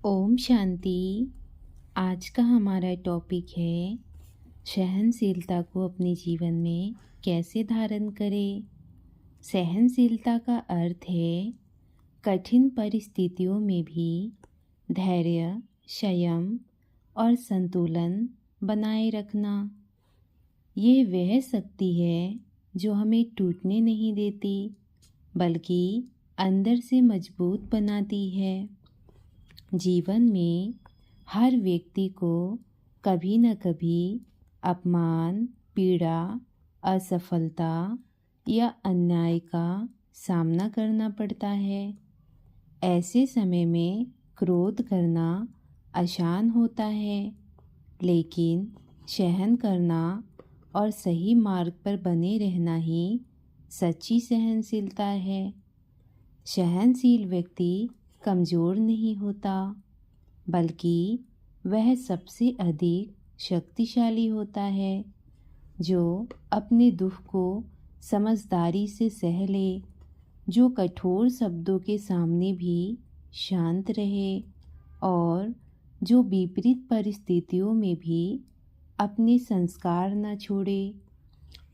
ओम शांति। आज का हमारा टॉपिक है सहनशीलता को अपने जीवन में कैसे धारण करें। सहनशीलता का अर्थ है कठिन परिस्थितियों में भी धैर्य, संयम और संतुलन बनाए रखना। ये वह शक्ति है जो हमें टूटने नहीं देती बल्कि अंदर से मजबूत बनाती है। जीवन में हर व्यक्ति को कभी न कभी अपमान, पीड़ा, असफलता या अन्याय का सामना करना पड़ता है। ऐसे समय में क्रोध करना आसान होता है, लेकिन सहन करना और सही मार्ग पर बने रहना ही सच्ची सहनशीलता है। सहनशील व्यक्ति कमज़ोर नहीं होता, बल्कि वह सबसे अधिक शक्तिशाली होता है जो अपने दुख को समझदारी से सह ले, जो कठोर शब्दों के सामने भी शांत रहे और जो विपरीत परिस्थितियों में भी अपने संस्कार न छोड़े।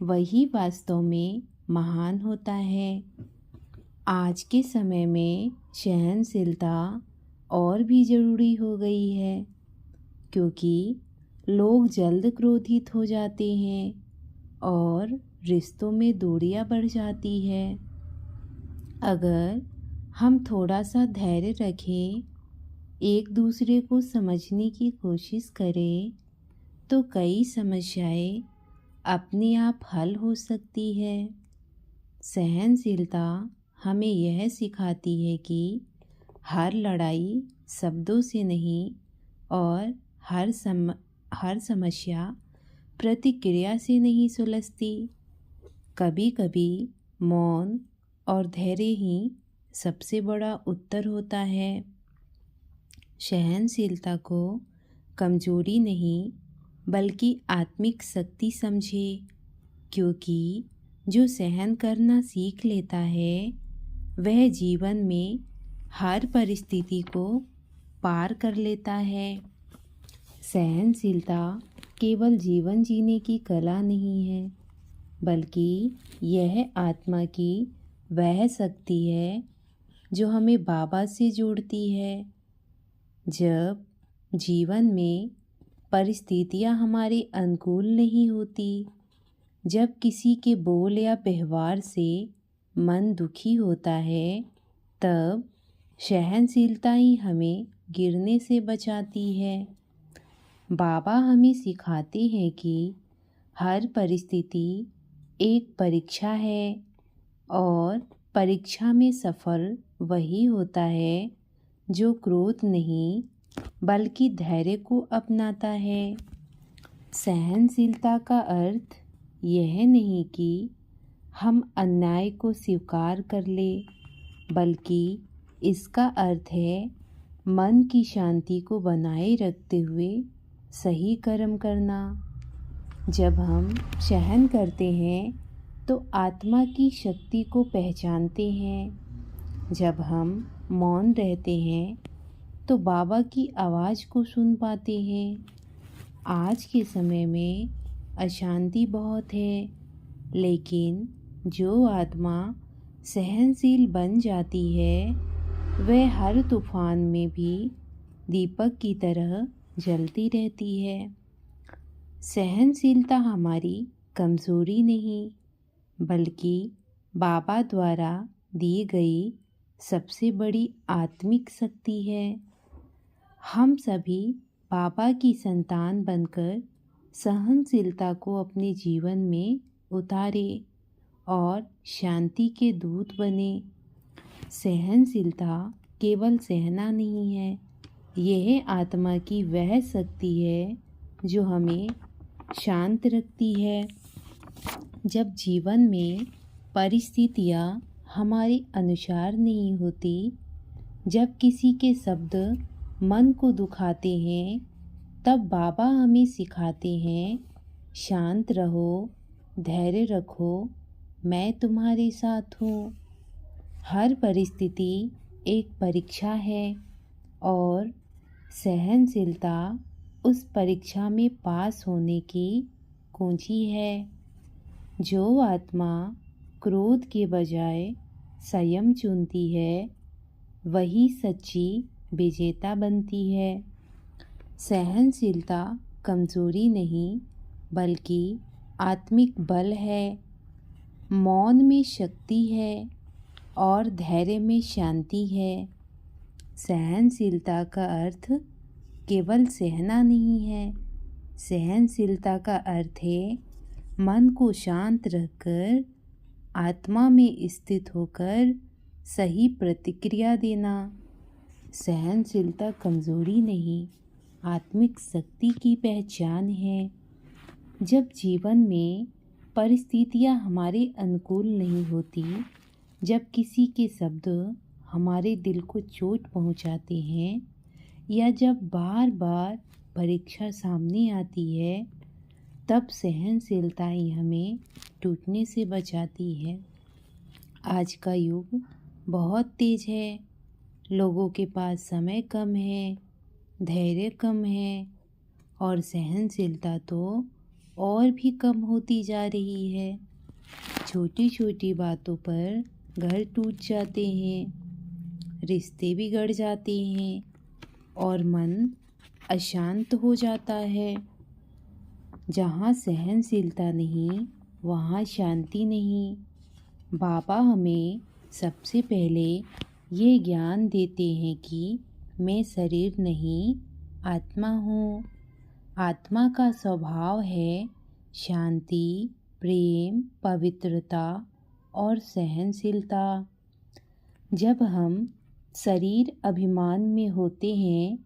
वही वास्तव में महान होता है। आज के समय में सहनशीलता और भी ज़रूरी हो गई है, क्योंकि लोग जल्द क्रोधित हो जाते हैं और रिश्तों में दूरियां बढ़ जाती है। अगर हम थोड़ा सा धैर्य रखें, एक दूसरे को समझने की कोशिश करें, तो कई समस्याएं अपने आप हल हो सकती है। सहनशीलता हमें यह सिखाती है कि हर लड़ाई शब्दों से नहीं और हर समस्या प्रतिक्रिया से नहीं सुलझती। कभी कभी मौन और धैर्य ही सबसे बड़ा उत्तर होता है। सहनशीलता को कमजोरी नहीं बल्कि आत्मिक शक्ति समझे, क्योंकि जो सहन करना सीख लेता है वह जीवन में हर परिस्थिति को पार कर लेता है। सहनशीलता केवल जीवन जीने की कला नहीं है, बल्कि यह आत्मा की वह शक्ति है जो हमें बाबा से जोड़ती है। जब जीवन में परिस्थितियां हमारे अनुकूल नहीं होती, जब किसी के बोल या व्यवहार से मन दुखी होता है, तब सहनशीलता ही हमें गिरने से बचाती है। बाबा हमें सिखाते हैं कि हर परिस्थिति एक परीक्षा है और परीक्षा में सफल वही होता है जो क्रोध नहीं बल्कि धैर्य को अपनाता है। सहनशीलता का अर्थ यह नहीं कि हम अन्याय को स्वीकार कर ले, बल्कि इसका अर्थ है मन की शांति को बनाए रखते हुए सही कर्म करना। जब हम सहन करते हैं तो आत्मा की शक्ति को पहचानते हैं। जब हम मौन रहते हैं तो बाबा की आवाज़ को सुन पाते हैं। आज के समय में अशांति बहुत है, लेकिन जो आत्मा सहनशील बन जाती है वह हर तूफान में भी दीपक की तरह जलती रहती है। सहनशीलता हमारी कमज़ोरी नहीं, बल्कि बाबा द्वारा दी गई सबसे बड़ी आत्मिक शक्ति है। हम सभी बाबा की संतान बनकर सहनशीलता को अपने जीवन में उतारें और शांति के दूत बने। सहनशीलता केवल सहना नहीं है, यह आत्मा की वह शक्ति है जो हमें शांत रखती है। जब जीवन में परिस्थितियाँ हमारे अनुसार नहीं होती, जब किसी के शब्द मन को दुखाते हैं, तब बाबा हमें सिखाते हैं, शांत रहो, धैर्य रखो, मैं तुम्हारे साथ हूँ। हर परिस्थिति एक परीक्षा है और सहनशीलता उस परीक्षा में पास होने की कुंजी है। जो आत्मा क्रोध के बजाय संयम चुनती है, वही सच्ची विजेता बनती है। सहनशीलता कमजोरी नहीं, बल्कि आत्मिक बल है। मौन में शक्ति है और धैर्य में शांति है। सहनशीलता का अर्थ केवल सहना नहीं है। सहनशीलता का अर्थ है मन को शांत रखकर आत्मा में स्थित होकर सही प्रतिक्रिया देना। सहनशीलता कमजोरी नहीं, आत्मिक शक्ति की पहचान है। जब जीवन में परिस्थितियां हमारे अनुकूल नहीं होती, जब किसी के शब्द हमारे दिल को चोट पहुंचाते हैं, या जब बार बार परीक्षा सामने आती है, तब सहनशीलता ही हमें टूटने से बचाती है। आज का युग बहुत तेज है। लोगों के पास समय कम है, धैर्य कम है और सहनशीलता तो और भी कम होती जा रही है। छोटी छोटी बातों पर घर टूट जाते हैं, रिश्ते बिगड़ जाते हैं और मन अशांत हो जाता है। जहाँ सहनशीलता नहीं, वहाँ शांति नहीं। बाबा हमें सबसे पहले ये ज्ञान देते हैं कि मैं शरीर नहीं, आत्मा हूँ। आत्मा का स्वभाव है शांति, प्रेम, पवित्रता और सहनशीलता। जब हम शरीर अभिमान में होते हैं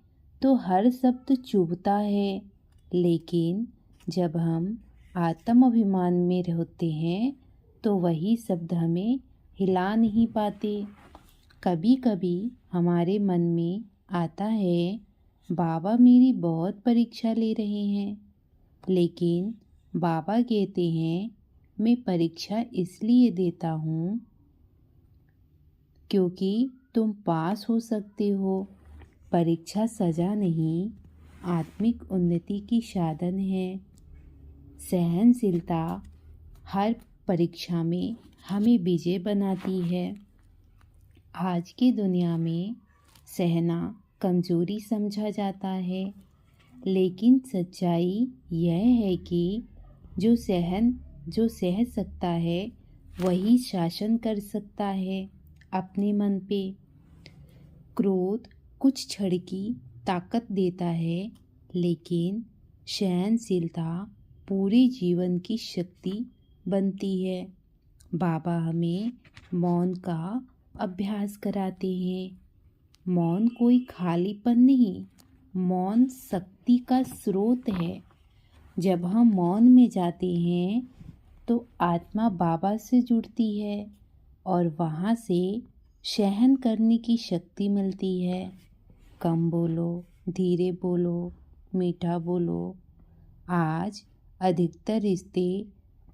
तो हर शब्द चुभता है, लेकिन जब हम आत्म अभिमान में होते हैं तो वही शब्द हमें हिला नहीं पाते। कभी कभी हमारे मन में आता है, बाबा मेरी बहुत परीक्षा ले रहे हैं, लेकिन बाबा कहते हैं मैं परीक्षा इसलिए देता हूँ क्योंकि तुम पास हो सकते हो। परीक्षा सजा नहीं, आत्मिक उन्नति की साधन है। सहनशीलता हर परीक्षा में हमें विजय बनाती है। आज की दुनिया में सहना कमजोरी समझा जाता है, लेकिन सच्चाई यह है कि जो सह सकता है वही शासन कर सकता है अपने मन पे। क्रोध कुछ क्षण की ताकत देता है, लेकिन सहनशीलता पूरे जीवन की शक्ति बनती है। बाबा हमें मौन का अभ्यास कराते हैं। मौन कोई खालीपन नहीं, मौन शक्ति का स्रोत है। जब हम मौन में जाते हैं तो आत्मा बाबा से जुड़ती है और वहाँ से सहन करने की शक्ति मिलती है। कम बोलो, धीरे बोलो, मीठा बोलो। आज अधिकतर रिश्ते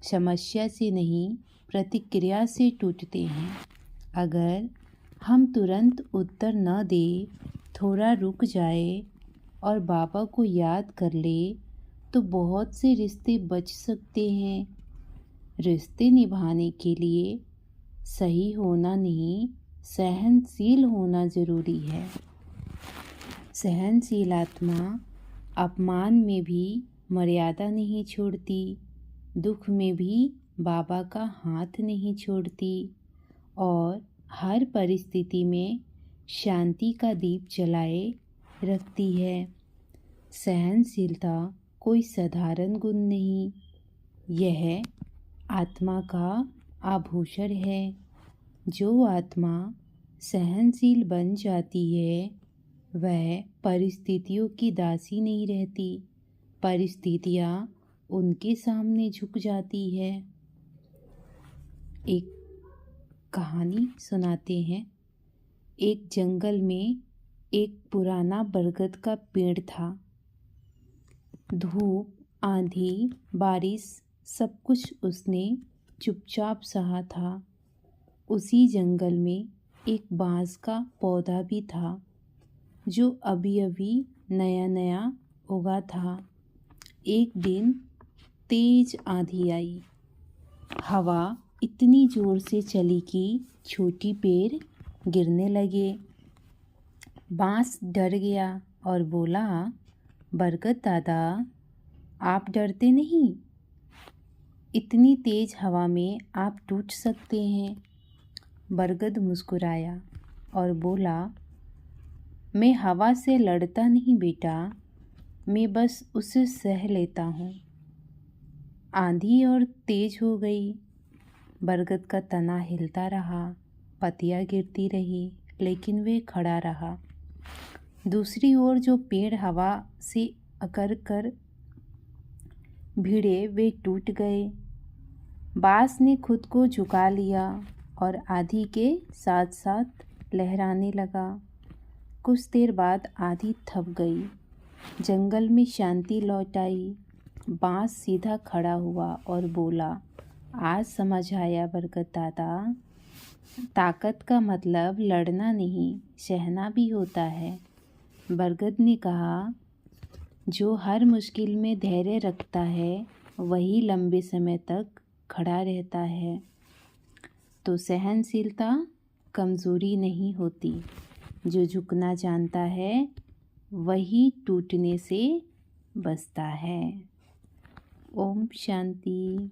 समस्या से नहीं, प्रतिक्रिया से टूटते हैं। अगर हम तुरंत उत्तर न दें, थोड़ा रुक जाए और बाबा को याद कर ले, तो बहुत से रिश्ते बच सकते हैं। रिश्ते निभाने के लिए सही होना नहीं, सहनशील होना ज़रूरी है। सहनशील आत्मा अपमान में भी मर्यादा नहीं छोड़ती, दुख में भी बाबा का हाथ नहीं छोड़ती और हर परिस्थिति में शांति का दीप जलाए रखती है। सहनशीलता कोई साधारण गुण नहीं, यह आत्मा का आभूषण है। जो आत्मा सहनशील बन जाती है, वह परिस्थितियों की दासी नहीं रहती, परिस्थितियाँ उनके सामने झुक जाती है। एक कहानी सुनाते हैं। एक जंगल में एक पुराना बरगद का पेड़ था। धूप, आंधी, बारिश सब कुछ उसने चुपचाप सहा था। उसी जंगल में एक बांस का पौधा भी था, जो अभी अभी नया नया उगा था। एक दिन तेज आंधी आई। हवा इतनी ज़ोर से चली कि छोटी पेड़ गिरने लगे। बांस डर गया और बोला, बरगद दादा, आप डरते नहीं? इतनी तेज हवा में आप टूट सकते हैं। बरगद मुस्कुराया और बोला, मैं हवा से लड़ता नहीं बेटा, मैं बस उसे सह लेता हूँ। आंधी और तेज हो गई। बरगद का तना हिलता रहा, पत्तियाँ गिरती रही, लेकिन वे खड़ा रहा। दूसरी ओर जो पेड़ हवा से अकड़ कर भिड़े वे टूट गए। बांस ने खुद को झुका लिया और आंधी के साथ साथ लहराने लगा। कुछ देर बाद आंधी थम गई। जंगल में शांति लौट आई। बांस सीधा खड़ा हुआ और बोला, आज समझ आया बरगद दादा, ताकत का मतलब लड़ना नहीं, सहना भी होता है। बरगद ने कहा, जो हर मुश्किल में धैर्य रखता है वही लंबे समय तक खड़ा रहता है। तो सहनशीलता कमज़ोरी नहीं होती, जो झुकना जानता है वही टूटने से बचता है। ओम शांति।